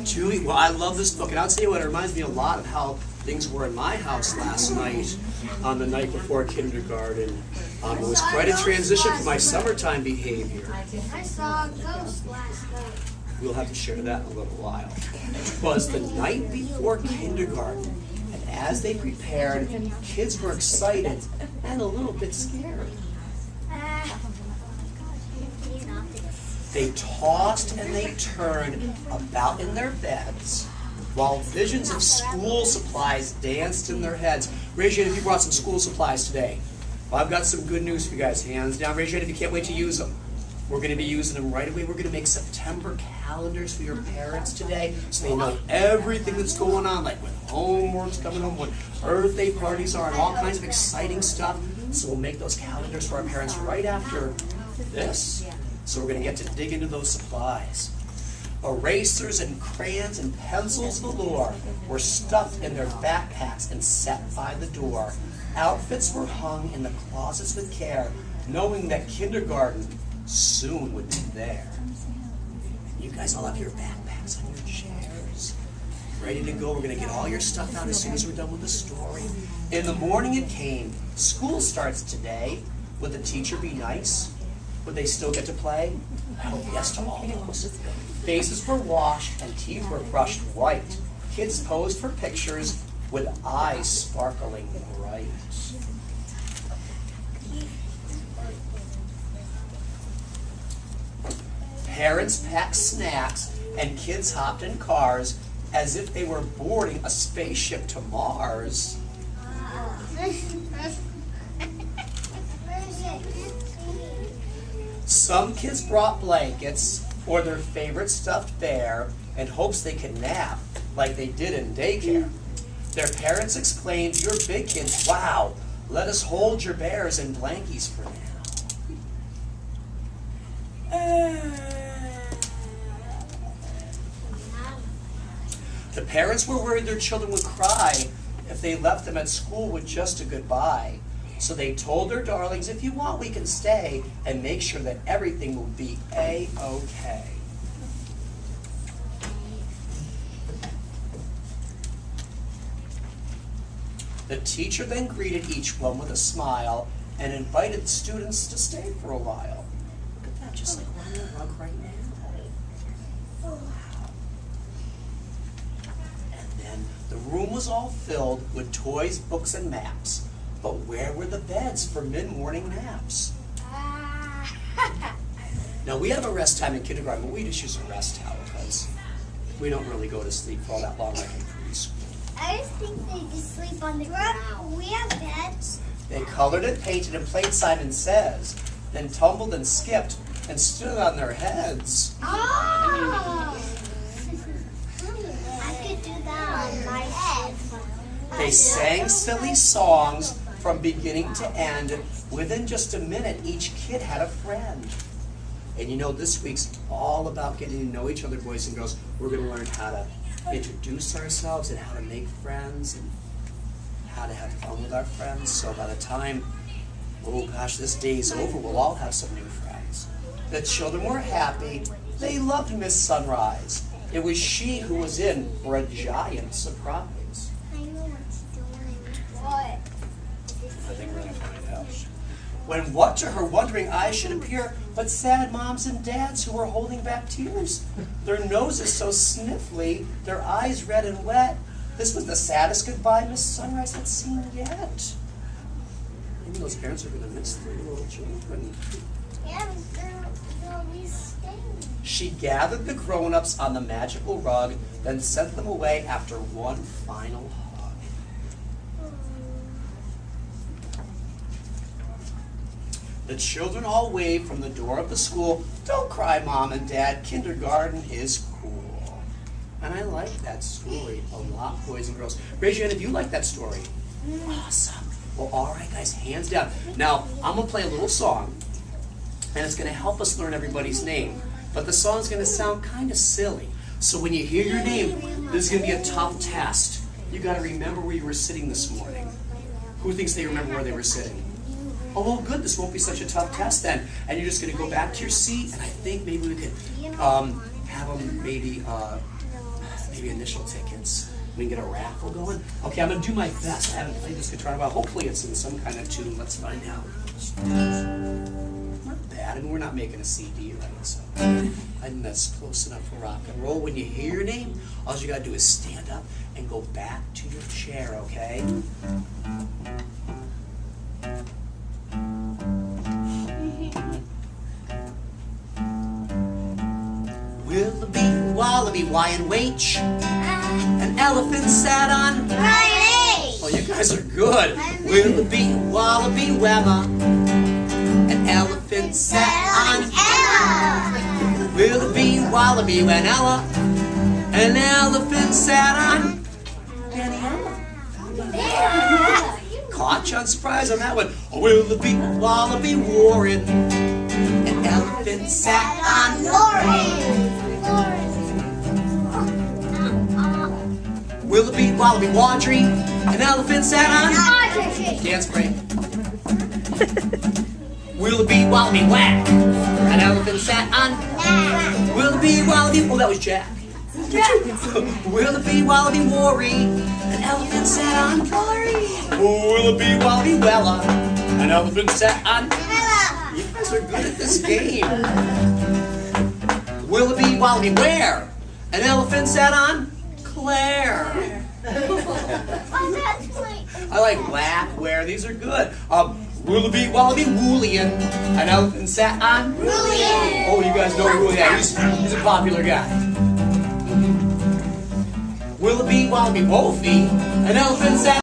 Julie, well, I love this book, and I'll tell you what, it reminds me a lot of how things were in my house last night, on the night before kindergarten. It was quite a transition from my summertime behavior. I saw a ghost last night. We'll have to share that in a little while. It was the night before kindergarten, and as they prepared, kids were excited and a little bit scared. They tossed and they turned about in their beds, while visions of school supplies danced in their heads. Raise your hand if you brought some school supplies today. Well, I've got some good news for you guys. Hands down. Raise your hand if you can't wait to use them. We're going to be using them right away. We're going to make September calendars for your parents today, so they know everything that's going on, like when homework's coming home, when birthday parties are, and all kinds of exciting stuff. So we'll make those calendars for our parents right after this. So we're going to get to dig into those supplies. Erasers and crayons and pencils galore were stuffed in their backpacks and set by the door. Outfits were hung in the closets with care, knowing that kindergarten soon would be there. You guys all have your backpacks on your chairs, ready to go. We're going to get all your stuff out as soon as we're done with the story. In the morning it came. School starts today. Would the teacher be nice? Would they still get to play? I hope yes to all those. Faces were washed and teeth were brushed white. Kids posed for pictures with eyes sparkling bright. Parents packed snacks and kids hopped in cars as if they were boarding a spaceship to Mars. Some kids brought blankets or their favorite stuffed bear in hopes they could nap like they did in daycare. Their parents exclaimed, "You're big kids, wow, let us hold your bears and blankies for now." The parents were worried their children would cry if they left them at school with just a goodbye. So they told their darlings, "If you want, we can stay and make sure that everything will be A-OK." The teacher then greeted each one with a smile and invited the students to stay for a while. Look at that, just like on the rug right now. The room was all filled with toys, books, and maps. But where were the beds for mid-morning naps? Now, we have a rest time in kindergarten, but we just use a rest towel because we don't really go to sleep for all that long like in preschool. I just think they just sleep on the ground. We have beds. They colored and painted and played Simon Says, then tumbled and skipped and stood on their heads. Oh! I could do that on my head. They sang silly songs from beginning to end. Within just a minute, each kid had a friend. And you know, this week's all about getting to know each other, boys and girls. We're going to learn how to introduce ourselves and how to make friends and how to have fun with our friends. So by the time, oh gosh, this day's over, we'll all have some new friends. The children were happy. They loved Miss Sunrise. It was she who was in for a giant surprise. I know what's doing. What? I think we're going to find out. When what to her wondering eyes should appear but sad moms and dads who were holding back tears. Their noses so sniffly, their eyes red and wet. This was the saddest goodbye Miss Sunrise had seen yet. Maybe those parents are going to miss their little children. Yeah, they'll be staying. She gathered the grown-ups on the magical rug, then sent them away after one final hug. The children all waved from the door of the school. Don't cry, Mom and Dad. Kindergarten is cool. And I like that story a lot, boys and girls. Raise your hand if you like that story. Awesome. Well, all right, guys, hands down. Now, I'm going to play a little song, and it's going to help us learn everybody's name. But the song's going to sound kind of silly. So when you hear your name, this is going to be a tough test. You got to remember where you were sitting this morning. Who thinks they remember where they were sitting? Oh, well, good. This won't be such a tough test then. And you're just going to go back to your seat, and I think maybe we could have them maybe maybe initial tickets. We can get a raffle going. Okay, I'm gonna do my best. I haven't played this guitar in a while. Hopefully it's in some kind of tune. Let's find out. Not bad. I mean, we're not making a CD, right? So I think that's close enough for rock and roll. When you hear your name, all you gotta do is stand up and go back to your chair, okay? Willoughby, Wallaby, why and wait. An elephant sat on. Oh, you guys are good. Willoughby, Wallaby, Wemma. An elephant sat on. Willoughby, Wallaby, when Ella. An elephant sat on. Daniela. Caught you on surprise on that one. Willoughby, Wallaby, Warren. An elephant sat on. Willoughby, Wallaby, Wadry, an elephant sat on. Dance break. Willoughby, Wallaby, Whack, an elephant sat on. Willoughby, Wallaby, oh that was Jack. Willoughby, Wallaby, Worry, an elephant sat on. Willoughby, Wallaby, Wella, an elephant sat on. You guys are good at this game. Willoughby, Wallaby, Where, an elephant sat on. Claire. I like whack, where, these are good. Willoughby, Wallaby, Woolian, an elephant sat on. Woolian. Oh, you guys know Woolian. He's a popular guy. Willoughby, Wallaby, Wolfie, an elephant sat